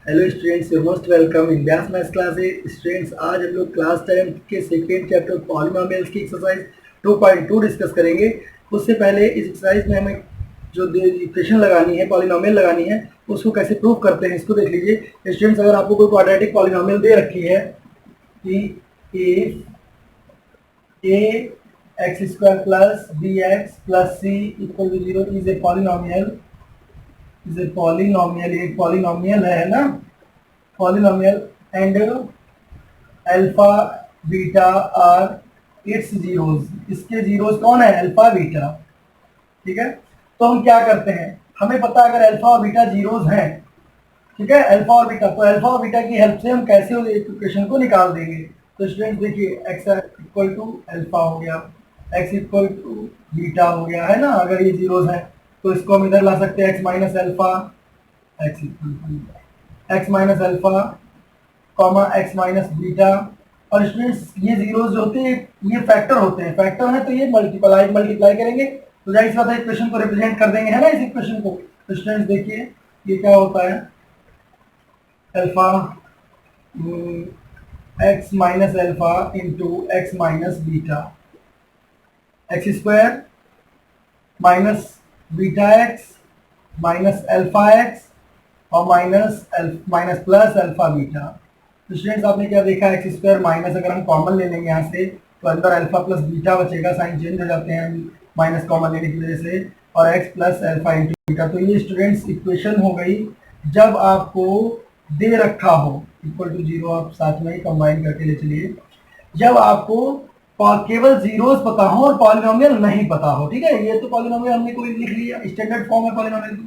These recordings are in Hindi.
Hello students, you most welcome in Vyas maths classes. Students, आज हम लोग क्लास 10 के सेकेंड चैप्टर पॉलिनोमियल्स की एक्सरसाइज 2.2 डिस्कस करेंगे। उससे पहले इस एक्सरसाइज में हमें जो इक्वेशन लगानी है, पॉलिनोमियल लगानी है, उसको कैसे प्रूव करते हैं इसको देख लीजिए। स्टूडेंट्स, अगर आपको कोई क्वाड्रेटिक पॉलिनोमियल दे रखी है कि a x square plus b x plus c equal to 0 is a polynomial, एक पॉलिनोमियल है ना, polynomial and alpha beta are its zeros. इसके जीरोस कौन है? Alpha beta. ठीक है, तो हम क्या करते हैं, हमें पता है अगर अल्फा और बीटा जीरोस हैं, ठीक है, अल्फा और बीटा, तो अल्फा और बीटा की हेल्प से हम कैसे उस इक्वेशन को निकाल देंगे। तो स्टूडेंट्स देखिए, एक्स इक्वल टू अल्फा हो गया, एक्स इक्वल टू बीटा हो गया, है ना। अगर ये जीरोस हैं तो इसको हम इधर ला सकते हैं, x minus alpha, x minus alpha comma x minus beta. और स्टूडेंट्स, ये जीरोस जो होते हैं ये फैक्टर होते हैं, फैक्टर है तो ये मल्टीप्लाई करेंगे, तो जाहिर सी बात है इक्वेशन को रिप्रेजेंट कर देंगे, है ना, इस इक्वेशन को। तो स्टूडेंट्स देखिए, ये क्या होता है, alpha x minus alpha into x minus beta, x square minus beta x minus alpha x और माइनस प्लस अल्फा बीटा। तो स्टूडेंट्स, आपने क्या देखा, एक्स स्क्वायर माइनस, अगर हम कॉमन ले लेंगे यहाँ से तो अंदर अल्फा प्लस बीटा बचेगा, साइन चेंज हो जाते हैं माइनस कॉमन लेने की वजह से, और x plus alpha into beta. तो ये स्टूडेंट्स इक्वेशन हो गई जब आपको दे रखा हो इक्वल टू 0, आप साथ में ही कंबाइन करके ले चलिए, जब आपको केवल जीरोस पता हो और पॉलिनोमियल नहीं पता हो। ठीक है, ये तो पॉलिनोमियल हमने कोई लिख लिया, स्टैंडर्ड फॉर्म है पॉलिनोमियल की।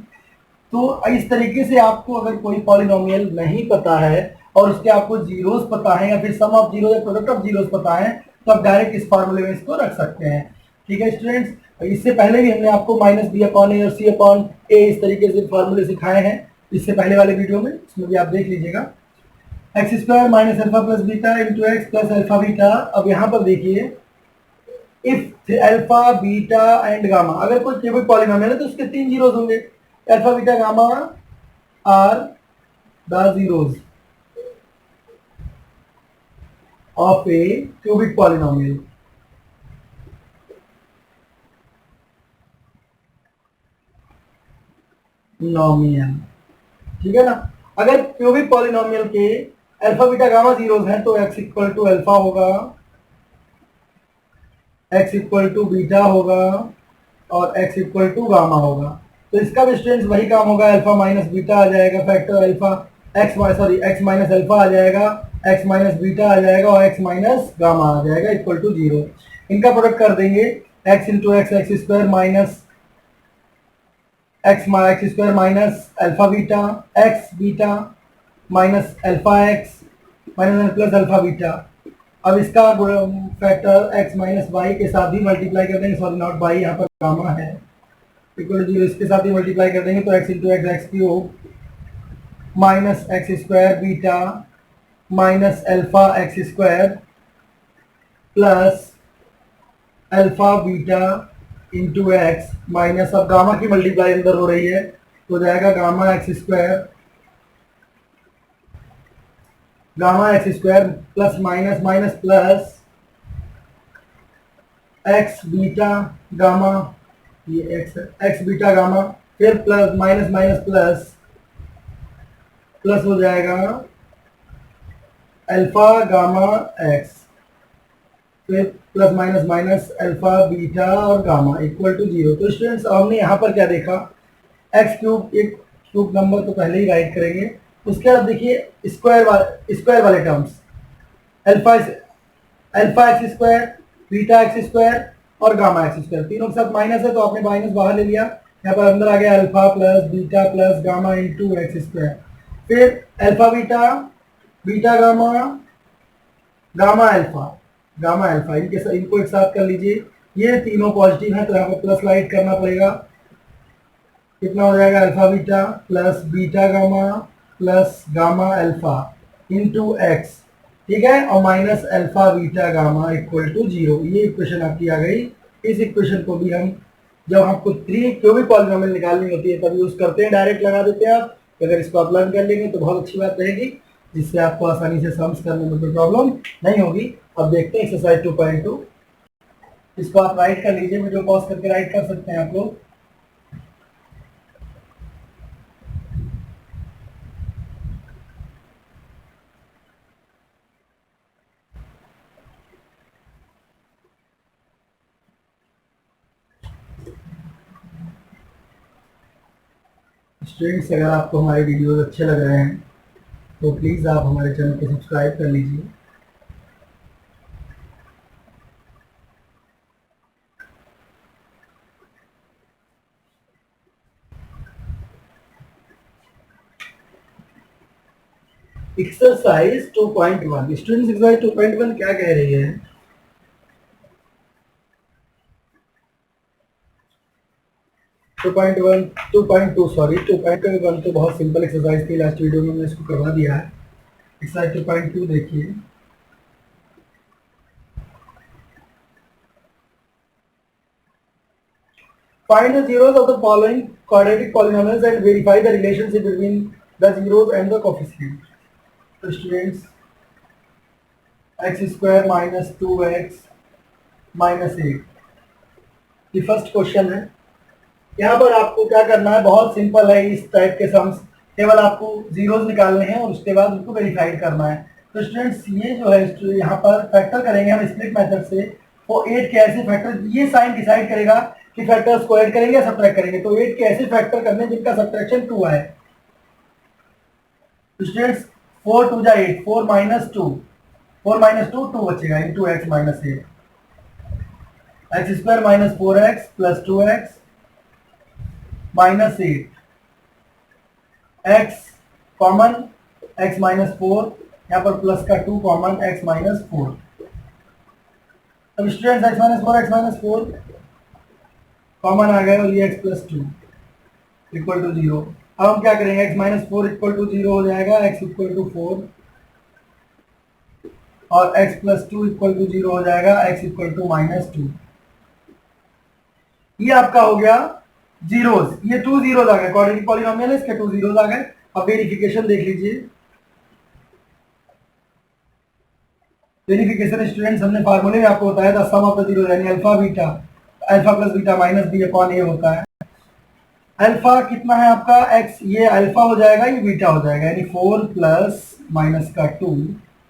तो इस तरीके से आपको अगर कोई पॉलिनोमियल नहीं पता है और उसके आपको जीरोस पता है या फिर सम ऑफ जीरो या प्रोडक्ट ऑफ जीरोस पता है, तो आप डायरेक्ट इस फॉर्मूले में इसको रख सकते हैं। ठीक है स्टूडेंट्स, इससे पहले भी हमने आपको माइनस बी अपॉन ए और सी अपॉन ए इस तरीके से फॉर्मूले सिखाए हैं इससे पहले वाले वीडियो में, इसमें भी आप देख लीजिएगा। X square minus alpha plus beta into x plus alpha beta. अब यहाँ पर देखिए, if alpha beta and gamma, अगर कोई पॉलिनोमियल है तो उसके 3 जीरोस होंगे, alpha beta gamma are the zeros of a cubic polynomial. ठीक है ना, अगर क्यूबिक पॉलिनोमियल के अल्फा बीटा गामा जीरोस हैं तो एक्स इक्वल टू अल्फा होगा, एक्स इक्वल टू बीटा होगा और एक्स इक्वल टू गामा होगा। तो इसका भी स्टूडेंट्स वही काम होगा, अल्फा माइनस बीटा आ जाएगा, factor alpha x minus alpha आ जाएगा, एक्स माइनस बीटा आ जाएगा और एक्स माइनस गामा आ जाएगा इक्वल टू 0। इनका प्रोडक्ट कर देंगे, x into x, x square minus x square minus alpha beta, x beta minus alpha x minus plus alpha beta. अब इसका फैक्टर एक्स माइनस वाई के साथ ही मल्टीप्लाई कर देंगे, सॉरी नॉट वाई, यहाँ पर गामा है, इक्वल टू 0, इसके साथ ही मल्टीप्लाई कर देंगे तो x into x, x cube minus x square beta minus alpha x square plus alpha beta into x minus, अब गामा की मल्टीप्लाई अंदर हो रही है तो जाएगा gamma x square plus minus minus plus x beta gamma, ये एक्स बीटा गामा, फिर plus minus minus plus plus हो जाएगा अल्फा गामा एक्स, फिर plus minus minus alpha beta और गामा इक्वल टू 0। तो स्टूडेंट्स, हमने यहाँ पर क्या देखा, एक्स क्यूब, एक क्यूब नंबर तो पहले ही राइट करेंगे, उसके बाद देखिए स्क्वायर वाले terms, alpha x square, beta x square और गामा एक्स स्क्वायर, तीनों के साथ माइनस है तो आपने माइनस बाहर ले लिया, यहाँ पर अंदर आ गया alpha plus beta plus gamma into x square, फिर alpha beta, beta gamma, gamma alpha, इनको एक साथ कर लीजिए, ये तीनों पॉजिटिव है तो यहाँ पर प्लस राइट करना पड़ेगा, कितना हो जाएगा, alpha beta plus beta gamma plus gamma alpha into x, ठीक है, और minus alpha beta gamma equal to 0। ये इक्वेशन आपकी आ गई। इस इक्वेशन को भी हम जब आपको 3 क्यूबिक पॉलिनोमियल निकालनी होती है तब यूज करते हैं, डायरेक्ट लगा देते हैं आप, कि अगर इसको आप लर्न कर लेंगे तो बहुत अच्छी बात रहेगी, जिससे आपको आसानी से सम्स करने में कोई प्रॉब्लम नहीं होगी। अब देखते हैं एक्सरसाइज 2.2। इसको आप राइट कर लीजिए, वीडियो पॉज करके राइट कर सकते हैं आप लोग। स्टूडेंट्स, अगर आपको हमारे वीडियोस अच्छे लग रहे हैं तो प्लीज़ आप हमारे चैनल को सब्सक्राइब कर लीजिए। एक्सरसाइज 2.1। स्टूडेंट्स, एक्सरसाइज 2.1 क्या कह रही है? टू पॉइंट वन 2.2 सॉरी 2.1 तो बहुत सिंपल एक्सरसाइज थी, लास्ट वीडियो में मैंने इसको करवा दिया है। एक्सरसाइज 2.2 देखिए। Find the zeros of the following quadratic polynomials and verify the relationship between the zeros and the coefficient. तो students, x square minus 2x minus 8 ये फर्स्ट क्वेश्चन है। यहाँ पर आपको क्या करना है, बहुत सिंपल है। इस टाइप के सम्स केवल आपको जीरोस निकालने हैं और उसके बाद उनको वेरीफाइड करना है। तो स्टूडेंट्स, ये जो है यहाँ पर फैक्टर करेंगे हम स्प्लिट मेथड से। तो 8 के ऐसे फैक्टर, ये साइन डिसाइड करेगा कि फैक्टर्स को ऐड करेंगे या सब्ट्रैक्ट करेंगे। तो 8 के ऐसे फैक्टर करने जिनका सब्ट्रैक्शन 2 आए। तो स्टूडेंट्स, 4 2 जा 8, 4 माइनस 2 2 बचेगा into x minus 8। X square minus 4x plus 2x minus 8, x common x minus 4, यहाँ पर प्लस का 2 कॉमन एक्स माइनस 4। अब स्टूडेंट्स, एक्स माइनस 4 कॉमन आ गए और ये एक्स प्लस 2 इक्वल टू 0। अब हम क्या करेंगे, एक्स माइनस 4 इक्वल टू 0 हो जाएगा, एक्स इक्वल टू 4, और एक्स प्लस 2 इक्वल टू 0 हो जाएगा, एक्स इक्वल टू माइनस 2। ये आपका हो गया जीरोस। ये 2 जीरोस आ गए, क्वाड्रेटिक पॉलिनोमियल है, इसके 2 जीरोस आ गए। अब वेरिफिकेशन देख लीजिए। वेरिफिकेशन स्टूडेंट्स, हमने फार्मूले में आपको बताया था, सम ऑफ द जीरो यानी alpha beta, alpha plus beta minus b upon a होता है। अल्फा कितना है आपका, एक्स, ये अल्फा हो जाएगा, ये बीटा हो जाएगा, यानी 4 प्लस माइनस का 2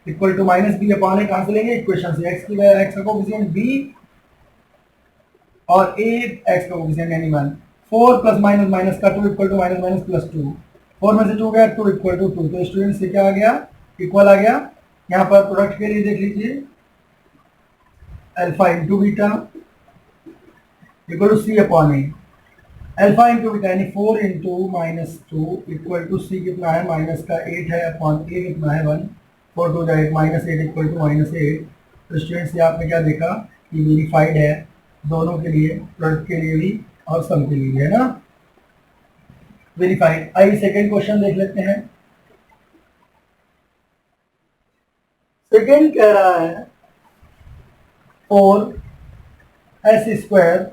equal to minus b upon a. कहां से लेंगे, इक्वेशन से। एक्स की एक्स का कोफिशिएंट बी और ए एक्स का कोफिशिएंट यानी 1। 4 प्लस माइनस माइनस का 2 equal to minus minus plus 2। 4 में से 2 गया, 2 इक्वल टू 2। तो स्टूडेंट से क्या आ गया, इक्वल आ गया। यहाँ पर प्रोडक्ट के लिए देख लीजिए, alpha into beta equal to c upon a. Alpha into beta यानी 4 into minus 2 equal to c कितना है, माइनस का 8 है, अपॉन ए कितना है 1। 4 2 8 माइनस 8 इक्वल टू माइनस 8। तो स्टूडेंट्स, ये आपने क्या देखा कि वेरीफाइड है दोनों के लिए, प्रोडक्ट के लिए भी और सम के लिए भी, है ना, वेरीफाइड। आइए सेकेंड क्वेश्चन देख लेते हैं। सेकेंड कह रहा है 4s²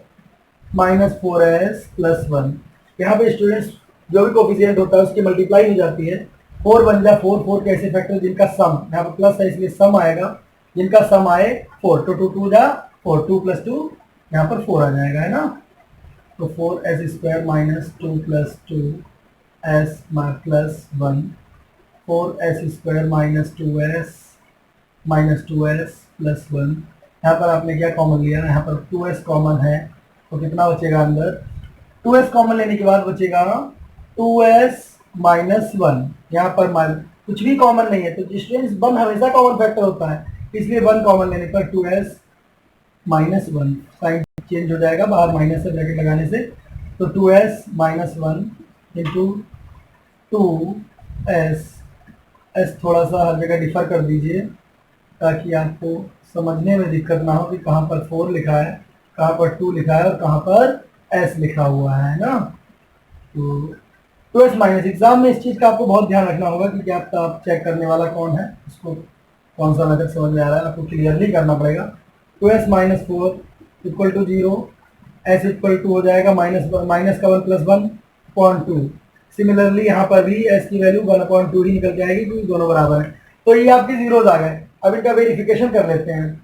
माइनस 4s प्लस 1। यहाँ पे स्टूडेंट्स जो भी कोफिशिएंट होता है उसकी मल्टीप्लाई हो जाती है। 4 बन जा 4, 4 के ऐसे फैक्टर जिनका सम, यहाँ पर प्लस है इसलिए सम आएगा, जिनका सम आए 4। तो 2 2 जा 4, 2 प्लस 2 यहाँ पर 4 आ जाएगा, है ना। तो 4s² minus 2 plus 2s plus 1, 4s² minus 2s minus 2s plus 1। यहाँ पर आपने क्या कॉमन लिया ना, यहाँ पर 2s कॉमन है, तो कितना बचेगा अंदर, 2s कॉमन लेने के बाद बचेगा 2s माइनस 1। यहाँ पर कुछ भी कॉमन नहीं है, तो स्टूडेंट्स 1 हमेशा कॉमन फैक्टर होता है, इसलिए 1 कॉमन लेने पर 2s माइनस 1 साइन चेंज हो जाएगा, बाहर माइनस से ब्रैकेट लगाने से। तो 2s minus 1 into 2s, s थोड़ा सा हर जगह डिफर कर दीजिए ताकि आपको समझने में दिक्कत ना हो कि कहाँ पर 4 लिखा है, कहाँ पर 2 लिखा है और कहाँ पर s लिखा हुआ है ना। तो 2s माइनस, एग्जाम में इस चीज़ का आपको बहुत ध्यान रखना होगा कि क्या आप चेक करने वाला कौन है, उसको कौन सा मेथड समझ में आ रहा है, आपको क्लियरली करना पड़ेगा। 2s minus 4 equal to 0, s equal to हो जाएगा माइनस का 1 प्लस 1 अपॉन 2। सिमिलरली यहाँ पर भी एस की वैल्यू 1/2 ही निकल के आएगी क्योंकि दोनों बराबर है। तो ये आपके जीरोज आ गए। अब इनका वेरिफिकेशन कर लेते हैं।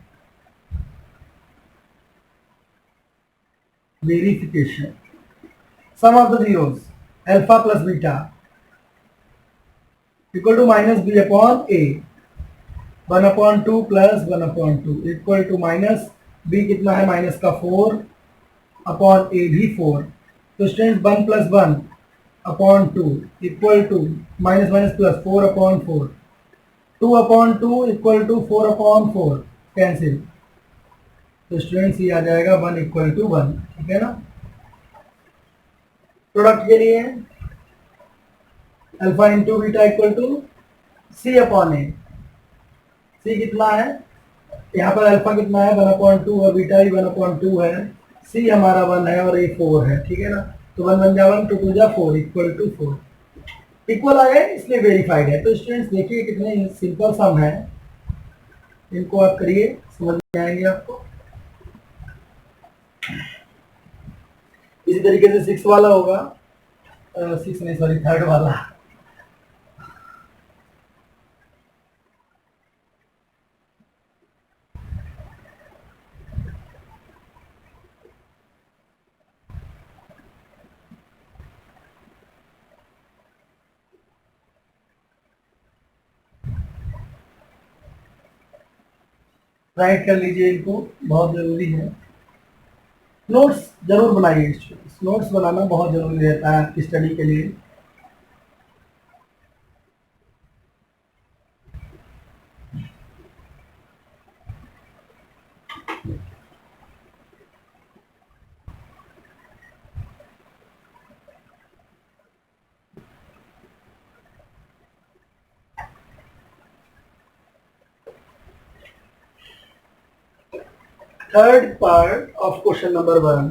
Verification, sum of the zeros alpha plus beta equal to minus b upon a, 1/2 plus 1/2 equal to minus b कितना है माइनस का 4 अपॉन ए भी 4। तो student 1 plus 1 upon 2 equal to minus minus plus 4/4, 2/2 equal to 4/4 cancel. तो स्टूडेंट्स ये आ जाएगा 1 इक्वल टू 1, ठीक है ना। प्रोडक्ट के लिए alpha into beta equal to c upon a. C कितना है यहाँ पर, अल्फा कितना है 1/2 और बीटा भी 1/2 है। सी हमारा 1 है और ए 4 है, ठीक है ना। तो 1 1 जा 1, 2 2 जा 4 इक्वल टू 4 इक्वल आ गए, इसलिए वेरीफाइड है। तो स्टूडेंट्स देखिए कितने सिंपल सम है, इनको आप करिए समझ में आएंगे आपको। इसी तरीके से 6 वाला होगा, 6 नहीं सॉरी 3rd वाला। राइट कर लीजिए, इनको बहुत जरूरी है। नोट्स जरूर बनाइए, नोट्स बनाना बहुत जरूरी रहता है आपकी स्टडी के लिए। Third part of question number 1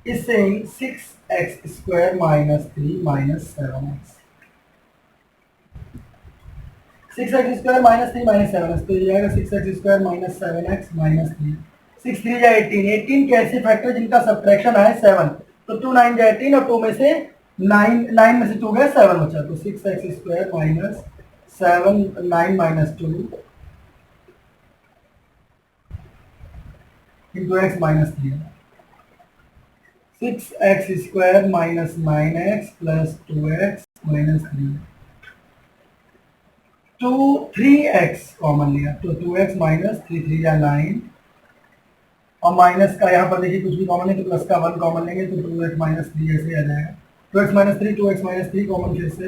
is saying 6x square minus 3 minus 7x। 6x square minus 3 minus 7x, तो ये आएगा 6x square minus 7x minus 3। 6 3 जा 18, 18 के ऐसे फैक्टर जिनका सब्ट्रैक्शन है 7, तो 2 9 जा 18 और 2 में से 9 में से 2 गया 7 बचा, तो 6x square minus 7 9 minus 2 into x minus 3। 6x square minus 9x plus 2x minus 3। 3x common लिया तो 2x माइनस 3 3 या 9, और माइनस का यहाँ पर देखिए कुछ भी कॉमन है तो प्लस का 1 कॉमन लेंगे तो 2x माइनस 3 ऐसे आ जाएगा। 2x minus 3 2x minus 3 common फिर से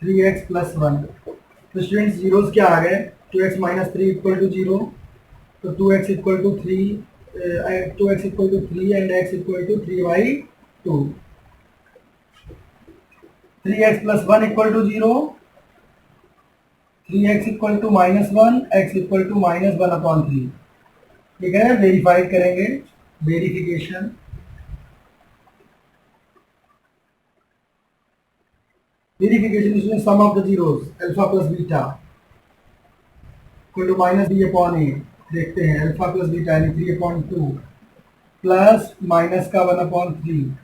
3x प्लस 1। तो स्टूडेंट्स जीरोस क्या आ गए, 2x माइनस 3 इक्वल टू 0, तो 2x equal to 3, 2x equal to 3 and x equal to 3/2। 3x plus 1 equal to 0, 3x equal to minus 1, x equal to minus 1/3। ठीक है, वेरीफाइड करेंगे, वेरिफिकेशन। वेरिफिकेशन इसमें sum of the zeros alpha plus beta equal to minus b upon a. देखते हैं अल्फा प्लस बीटा यानी 3/2 प्लस माइनस का 1/3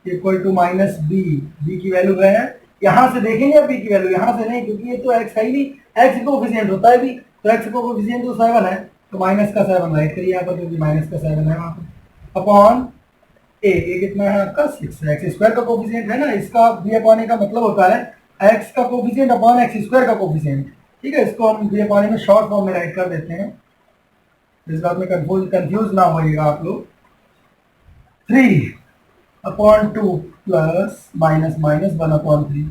equal to minus b. B की वैल्यू है, यहां से देखेंगे बी की वैल्यू, यहां से नहीं क्योंकि ये तो एक्स है ही नहीं, एक्स कोफिशिएंट होता है भी, तो एक्स कोफिशिएंट तो 7 है, तो माइनस का 7 राइट करिए यहाँ पर क्योंकि माइनस का 7 है वहां पर, अपॉन ए कितना है आपका 6 है, एक्स स्क्वायर का कोफिशिएंट है ना, इसका बी अपॉन ए का मतलब होता है एक्स का कोफिशिएंट अपॉन एक्स स्क्वायर का कोफिशिएंट। ठीक है, इसको हम बी अपॉन ए में शॉर्ट फॉर्म में राइट कर देते हैं, इस बात में कंफ्यूज ना होइएगा आप लोग। 3/2 plus minus minus 1/3,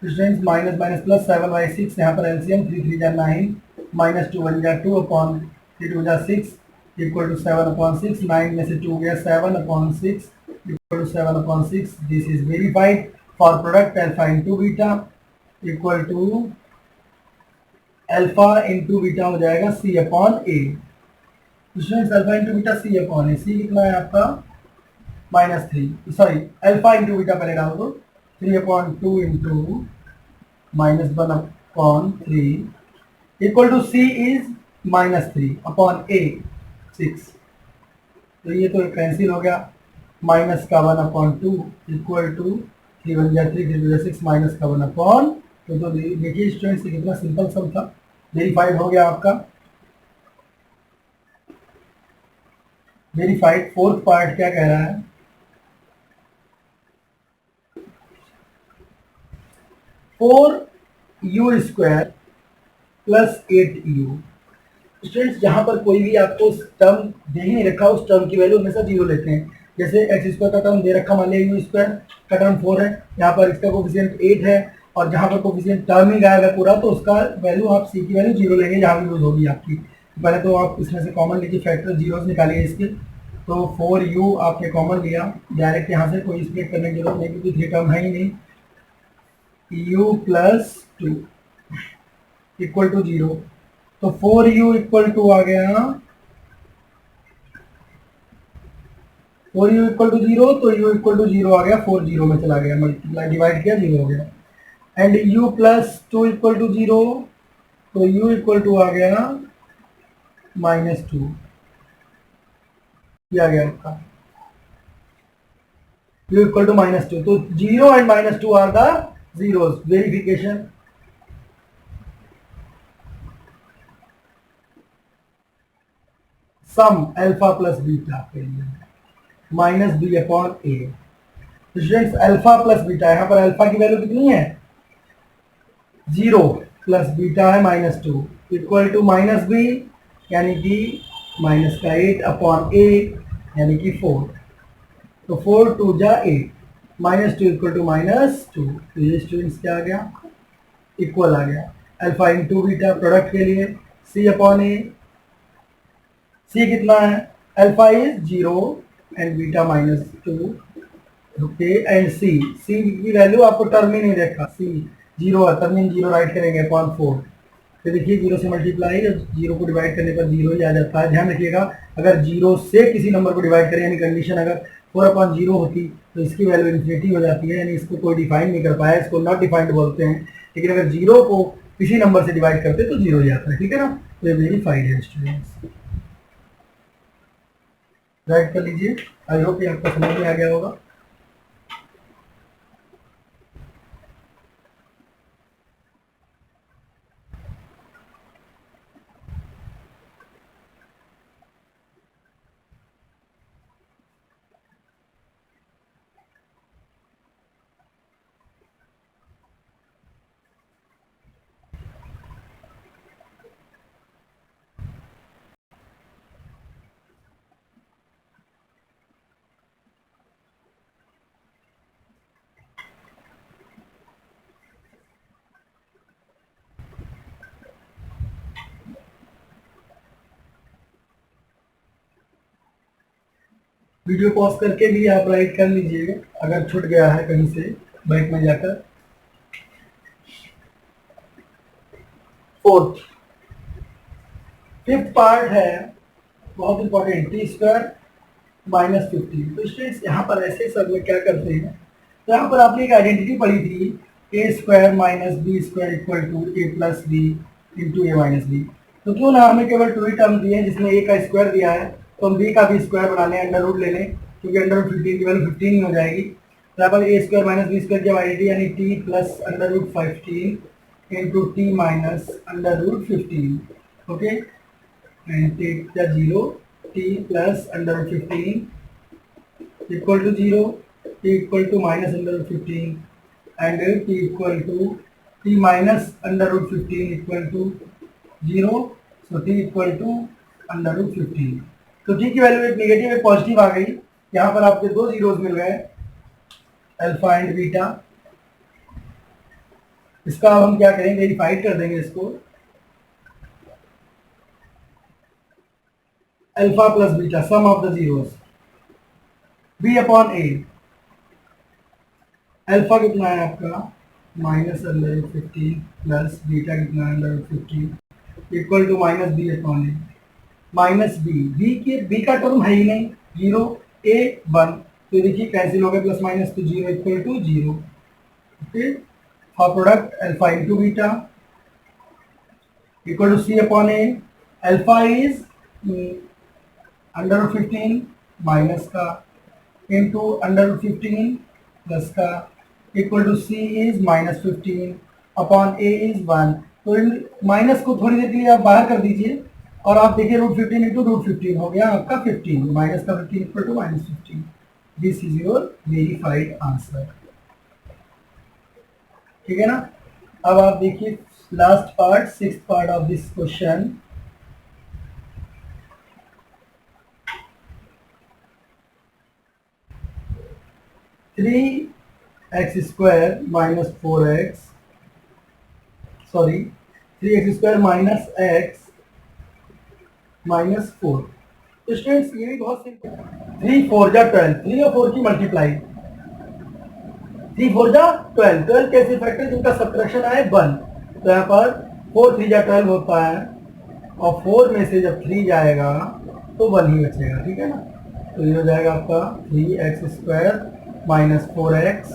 students minus minus plus 7/6, यहाँ पर एलसीएम 3 3 जा 9 माइनस 2 1 जा 2 अपॉन 3 2 जा 6 इक्वल टू 7/6। 9 में से 2 गया 7/6 equal to 7/6। This is verified for product alpha into beta equal to alpha into beta हो जाएगा c upon a. Students alpha into beta c upon a, c कितना है आपका -3, सॉरी अल्फा इंटू बीटा पहले डाल दो, 3/2 into -1/3 equal to c is -3 upon a 6। तो ये तो कैंसिल हो गया, माइनस का 1/2 इक्वल टू 3 1 जा 3 3 6 माइनस का 1/2। तो देखिए स्टूडेंट्स, कितना सिंपल सम था, वेरीफाइड हो गया आपका। वेरीफाइड। फोर्थ पार्ट क्या कह रहा है, 4u² प्लस 8u। स्टूडेंट्स जहां पर कोई भी आपको टर्म दे ही नहीं रखा, उस टर्म की वैल्यू हमेशा जीरो लेते हैं। जैसे x² का टर्म दे रखा, मान लिया u² का टर्म 4 है, यहाँ पर इसका कोफिशिएंट 8 है, और जहां पर कोफिशिएंट टर्म ही गायब है पूरा, तो उसका वैल्यू आप c की वैल्यू जीरो लेंगे जहां भी यूज होगी आपकी। पहले तो आप इसमें से कॉमन लीजिए, फैक्टर जीरोस निकालिए इसके। तो 4u आपने कॉमन लिया डायरेक्ट, यहाँ से कोई स्प्लिट करने की जरूरत नहीं क्योंकि 3 टर्म है ही नहीं। u plus 2 equal to 0। तो 4u इक्वल टू आ गया, 4u इक्वल टू 0, तो u इक्वल टू 0 आ गया, 4 0 में चला गया, मल्टीप्लाई डिवाइड किया 0 हो गया। And u plus 2 equal to 0, तो u इक्वल टू आ गया -2। किया गया आपका u इक्वल टू -2। तो 0 and -2 are the zeros. Verification, sum alpha plus beta के लिए minus b upon a. Students alpha plus beta, यहाँ पर अल्फा की वैल्यू कितनी है 0, प्लस बीटा है -2 इक्वल टू माइनस बी यानी कि माइनस का 8 अपॉन ए यानी कि 4। तो 4 2 जा 8, -2 इक्वल टू -2। तो ये स्टूडेंट्स क्या आ गया, इक्वल आ गया। अल्फा इंटू बीटा प्रोडक्ट के लिए सी अपॉन ए। सी कितना है, alpha is 0 and beta -2। Okay, and c की वैल्यू आपको टर्म ही नहीं देखा, सी 0 है, टर्मिंग 0 राइट करेंगे अपॉन 4। तो देखिए 0 से मल्टीप्लाई, 0 को डिवाइड करने पर 0 ही आ जाता है। ध्यान रखिएगा, अगर 0 से किसी नंबर को डिवाइड करें, यानी कंडीशन अगर 4/0 होती तो इसकी वैल्यू इन्फिनिटी हो जाती है, यानी इसको कोई डिफाइन नहीं कर पाया, इसको नॉट डिफाइंड बोलते हैं। लेकिन अगर 0 को किसी नंबर से डिवाइड करते तो 0 ही आता है, ठीक है ना। तो ये वेरीफाइड है स्टूडेंट्स, राइट कर लीजिए। आई होप ये आपको समझ में आ गया होगा। वीडियो पॉज करके भी आप राइट कर लीजिएगा अगर छूट गया है कहीं से बैक में जाकर। फोर्थ, फिफ्थ पार्ट है बहुत इंपॉर्टेंट, t² -15। तो स्टूडेंट्स यहाँ पर ऐसे सब में क्या करते हैं, तो यहाँ पर आपने एक आइडेंटिटी पढ़ी थी, a² minus b² equal to a plus b into a minus b. तो क्यों ना हमें केवल 2 ही टर्म दिए हैं जिसमें a का स्क्वायर दिया है, तो हम b का भी स्क्वायर बना लें, अंडर रूट ले लें, क्योंकि अंडर रूट 15 की वैल्यू 15 ही हो जाएगी। तो यहाँ पर a² माइनस b² की आइडेंटिटी यानी t plus under root 15 into t minus under root 15। Okay, and take the 0, t plus under root 15 equal to 0, t equal to minus under root 15 and t equal to t minus under root 15 equal to 0, so t equal to under root 15। तो t की वैल्यू एक नेगेटिव एक पॉजिटिव आ गई, यहाँ पर आपके दो जीरोस मिल गए, अल्फा एंड बीटा। इसका हम क्या करेंगे, वेरीफाइड कर देंगे इसको, alpha plus beta sum of the zeros b upon a. Alpha कितना है आपका minus under root 15 plus beta कितना है under root 15 equal to minus b upon a. Minus b का टर्म है ही नहीं, 0 a 1, तो देखिए कैंसिल हो गया, प्लस माइनस तो 0 equal to 0। Okay, for product alpha into beta equal to c upon a. Alpha is under root 15 minus का इंटू √15 प्लस का equal to c is -15 upon a is 1। तो इन माइनस को थोड़ी देर के लिए आप बाहर कर दीजिए और आप देखिए √15 इंटू √15 हो गया आपका 15, माइनस का 15 equal to -15। This is your verified answer. ठीक है ना। अब आप देखिए last part, sixth part of this question. Three x square minus 4x, sorry 3x² minus x minus 4। तो स्टूडेंट्स ये भी बहुत सिंपल, 3 4 जा 12, 3 और 4 की मल्टीप्लाई, 3 4 जा 12, 12 कैसे फैक्टर जिनका सब्ट्रैक्शन आए 1। तो यहाँ पर 4 3 जा 12 होता है और 4 में से जब 3 जाएगा तो 1 ही बचेगा। ठीक है ना। तो ये हो जाएगा आपका 3x² minus 4x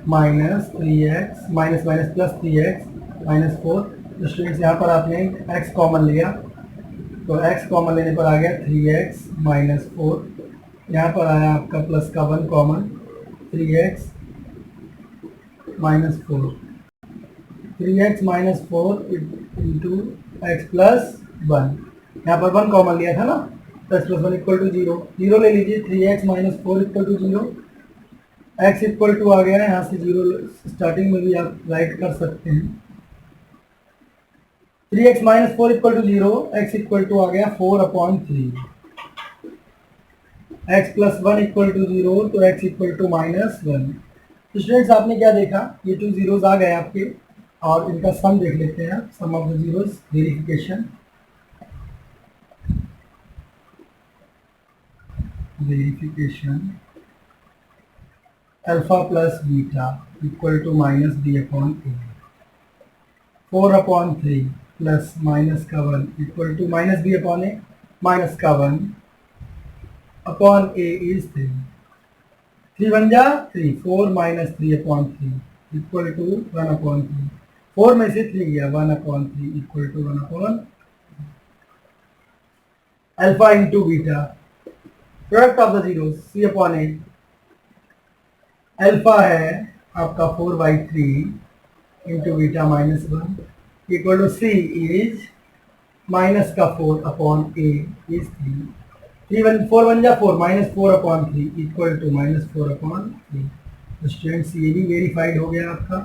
minus 3x minus minus plus 3x minus 4। तो स्टूडेंट्स यहाँ पर आपने x कॉमन लिया तो x कॉमन लेने पर आ गया 3x माइनस 4। यहाँ पर आया आपका प्लस का 1 common, 3x minus 4, 3x minus 4 into x plus 1। यहाँ पर 1 कॉमन लिया था ना, प्लस प्लस 1 इक्वल टू 0, 0 ले लीजिए, 3x minus 4 equal to 0, x equal to आ गया है, यहाँ से 0 स्टार्टिंग में भी आप राइट कर सकते हैं। 3x minus 4 equal to 0, x equal to आ गया 4/3, x प्लस 1 इक्वल टू 0, तो x इक्वल टू -1। तो स्टूडेंट्स आपने क्या देखा, ये 2 जीरोस आ गए आपके और इनका सम देख लेते हैं, sum of the zeros, verification. Alpha plus beta equal to -b/a, 4/3 plus minus का 1 इक्वल टू -b/a माइनस का 1 अपॉन a इज 3, 3 1 जा 3, 4 माइनस 3/3 इक्वल टू 1/3, 4 में से 3 गया, 1/3 equal to 1/, alpha into beta, product of the zeros c/a, alpha है आपका 4/3 into beta -1 equal to c is minus का 4 अपॉन ए इज 3, 4 1 जा 4 -4/3 इक्वल टू -4/3। तो स्टूडेंट्स ये भी वेरीफाइड हो गया आपका।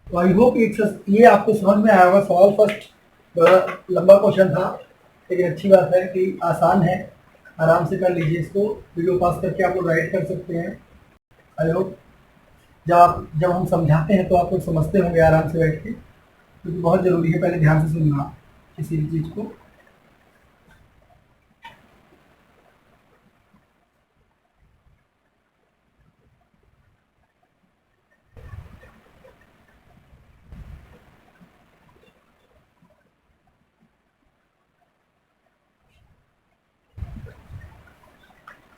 तो आई होप ये आपको समझ में आया होगा। सवाल फर्स्ट बड़ा लंबा क्वेश्चन था, लेकिन अच्छी बात है कि आसान है, आराम से कर लीजिए इसको, वीडियो पास करके आप लोग राइट कर सकते हैं। आई होप जब हम समझाते हैं तो आप लोग समझते होंगे आराम से बैठ के, क्योंकि बहुत ज़रूरी है पहले ध्यान से सुनना किसी भी चीज़ को।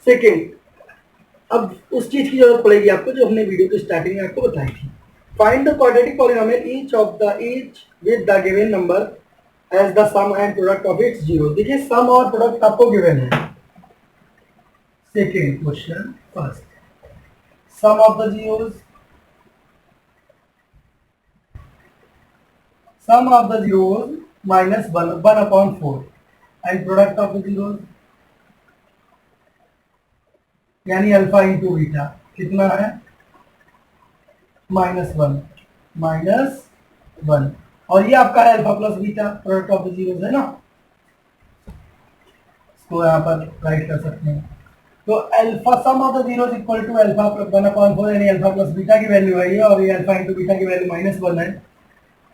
सेकेंड, अब उस चीज की जरूरत पड़ेगी आपको जो हमने वीडियो की स्टार्टिंग में आपको बताई थी। Find the quadratic polynomial each with the given number as the sum and product of its zero. देखिए सम और प्रोडक्ट आपको गिवन है। Second question, first sum of the zeros, sum of the zeros minus 1/4 and product of the zeros यानी अल्फा इंटू बीटा कितना है, -1 और ये आपका है alpha plus beta, product of the zeros है ना, इसको यहाँ पर राइट कर सकते हैं। तो alpha sum of the zeros equal to alpha 1/4 यानी अल्फा प्लस बीटा की वैल्यू है ये, और ये अल्फा इंटू बीटा की वैल्यू -1 है।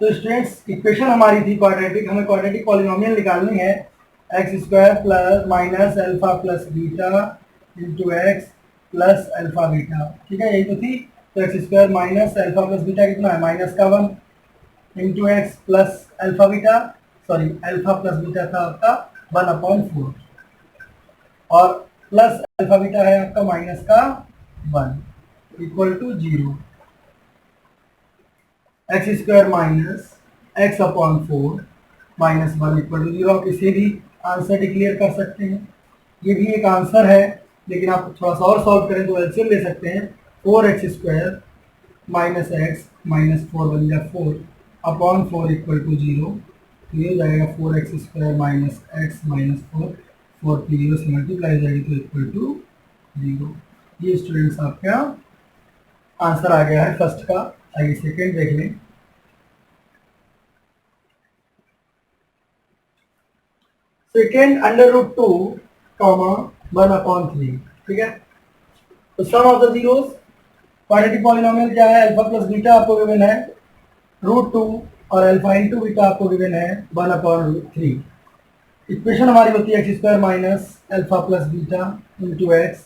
तो स्टूडेंट्स इक्वेशन हमारी थी क्वाड्रेटिक, हमें क्वाड्रेटिक पॉलिनोमियल निकालनी है, x² plus minus alpha plus beta into x plus alpha beta. ठीक है, यही तो थी। तो x² minus alpha plus beta कितना है, माइनस का 1 into x plus alpha beta, sorry alpha plus beta था आपका 1/4 और प्लस अल्फा बीटा है आपका माइनस का 1 equal to 0। x² minus x/4 -1 equal to 0। आप इसे भी आंसर डिक्लेयर कर सकते हैं। ये भी एक आंसर है, लेकिन आप थोड़ा सा और सॉल्व करें तो एलसीएम ले सकते हैं। 4x² माइनस एक्स माइनस 4 बन गया 4 अपॉन 4 इक्वल टू 0। ये हो जाएगा 4x² माइनस एक्स माइनस 4 की 0 से मल्टीप्लाई हो जाएगी तो इक्वल टू 0। ये स्टूडेंट्स आपका आंसर आ गया है फर्स्ट का। आइए सेकेंड देख लें। Second √2 comma 1/3। ठीक है, तो sum of the zeros quadratic polynomial क्या है? अल्फा प्लस बीटा आपको गिवन है √2 और अल्फा इंटू बीटा आपको गिवन है 1/3। इक्वेशन हमारी होती है x² minus alpha plus beta into x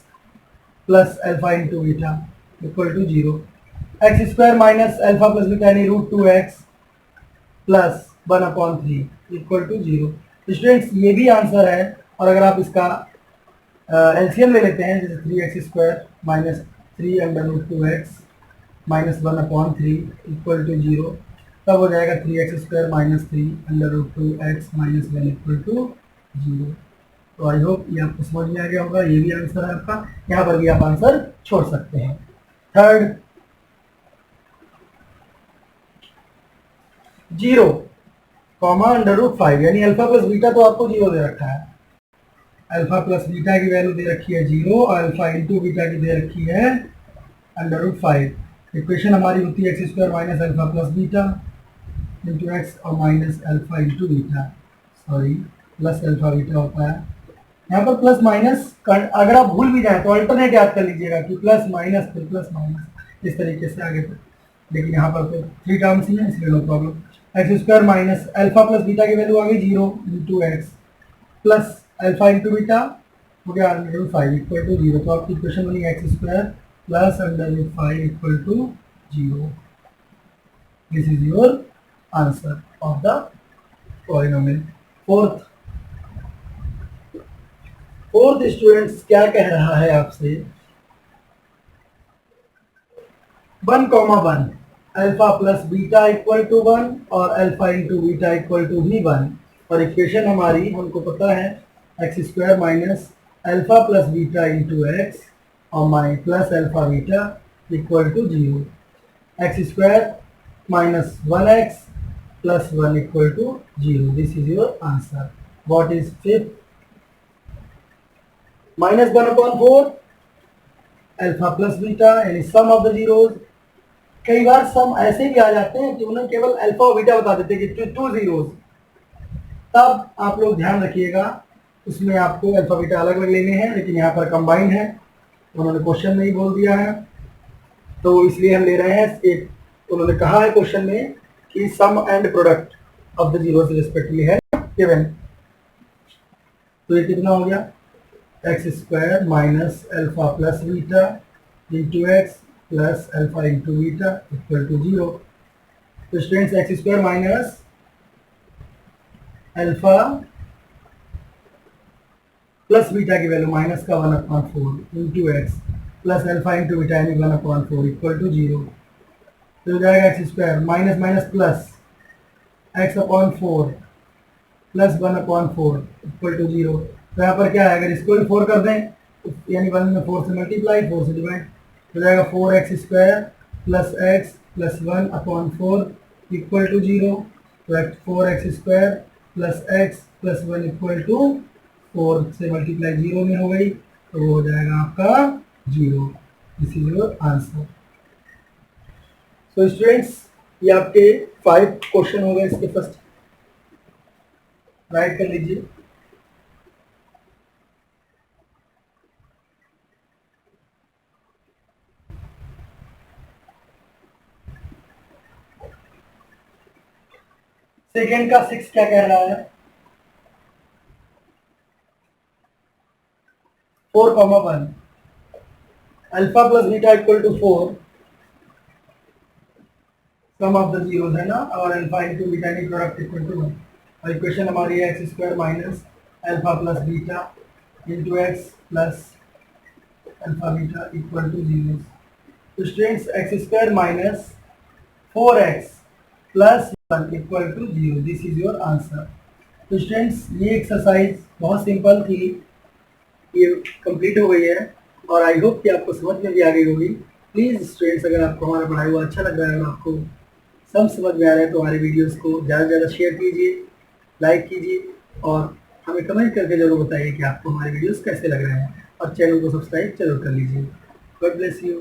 plus alpha into beta equal to 0। x² minus alpha plus beta यानी √2x plus 1/3 equal to 0। Students ये भी आंसर है, और अगर आप इसका एलसीएम ले लेते हैं, जैसे 3x² minus 3√2x minus 1/3 equal to 0, तब हो जाएगा 3x² minus 3√2x minus 1 equal to 0। तो आई होप ये आपको समझ में आ गया होगा। ये भी आंसर है आपका, यहाँ पर भी आप आंसर छोड़ सकते हैं। थर्ड 0 कॉमा √5 यानी अल्फा प्लस बीटा तो आपको 0 दे रखा है। अल्फा प्लस बीटा की वैल्यू दे रखी है 0 और अल्फा इंटू बीटा की दे रखी है √5। इक्वेशन हमारी होती है x² minus alpha plus beta into x और minus alpha into beta, sorry plus alpha beta होता है। यहाँ पर प्लस माइनस अगर आप भूल भी जाए तो अल्टरनेट याद कर लीजिएगा कि प्लस माइनस फिर प्लस माइनस, इस तरीके से आगे तक। लेकिन यहाँ पर तो 3 टर्म्स ही है, इसलिए no problem. x² minus alpha plus beta की वैल्यू आ गई 0 into x plus alpha into beta हो गया √5 इक्वल टू 0। तो आपकी इक्वेशन बनी x² plus √5 equal to 0। This is your answer of the polynomial. Fourth students क्या कह रहा है आपसे? 1,1 alpha plus beta equal to 1 और alpha into beta equal to भी 1, और इक्वेशन हमारी हमको पता है x² minus alpha plus beta into x और माइ plus alpha beta equal to 0। x² minus 1x plus 1 equal to 0। This is your answer. What is fifth? Minus 1/4 alpha plus beta यानी सम ऑफ द जीरोज। कई बार सम ऐसे भी आ जाते हैं कि उन्हें केवल अल्फा और बीटा बता देते हैं कि 2 जीरोज, तब आप लोग ध्यान रखिएगा उसमें आपको अल्फा बीटा अलग अलग लेने हैं, लेकिन यहाँ पर कंबाइंड है, उन्होंने क्वेश्चन में ही बोल दिया है, तो इसलिए हम ले रहे हैं एक। उन्होंने कहा है क्वेश्चन में कि sum and product of the zeros respectively है गिवन। तो ये कितना हो गया? x² minus alpha plus beta into x plus alpha into beta equal to 0। तो students x² minus alpha plus beta की वैल्यू माइनस का 1/4 into x plus alpha into beta यानी 1/4 इक्वल टू 0। तो हो जाएगा x² minus minus plus x/4 plus 1/4 equal to 0। तो यहाँ पर क्या है, अगर इसको भी 4 कर दें तो यानी 1 में 4 से मल्टीप्लाई 4 से डिवाइड हो जाएगा 4x² plus x plus 1/4 equal to 0। तो 4x² plus x plus 1 equal to 4 से मल्टीप्लाई 0 में हो गई, तो वो हो जाएगा आपका 0। This is your answer. So students ये आपके 5 क्वेश्चन हो गए इसके फर्स्ट, राइट कर लीजिए। सेकेंड का 6 क्या कह रहा है? 4,1 alpha plus beta equal to 4, sum of the zeros है ना, और अल्फा इंटू बीटा की प्रोडक्ट इक्वल टू 1। और इक्वेशन हमारी है x² minus alpha plus beta into x plus alpha beta equal to 0। तो students x² minus 4x plus 1 equal to 0। This is your answer. तो स्टूडेंट्स ये एक्सरसाइज बहुत सिंपल थी, ये कंप्लीट हो गई है और आई होप कि आपको समझ में भी आ गई होगी। प्लीज़ स्टूडेंट्स, अगर आपको हमारा पढ़ाई हुआ अच्छा लग रहा है और आपको सब समझ में आ रहा है तो हमारे वीडियोस को ज़्यादा से ज़्यादा शेयर कीजिए, लाइक कीजिए और हमें कमेंट करके ज़रूर बताइए कि आपको हमारे वीडियोस कैसे लग रहे हैं और चैनल को सब्सक्राइब जरूर कर लीजिए। God bless you.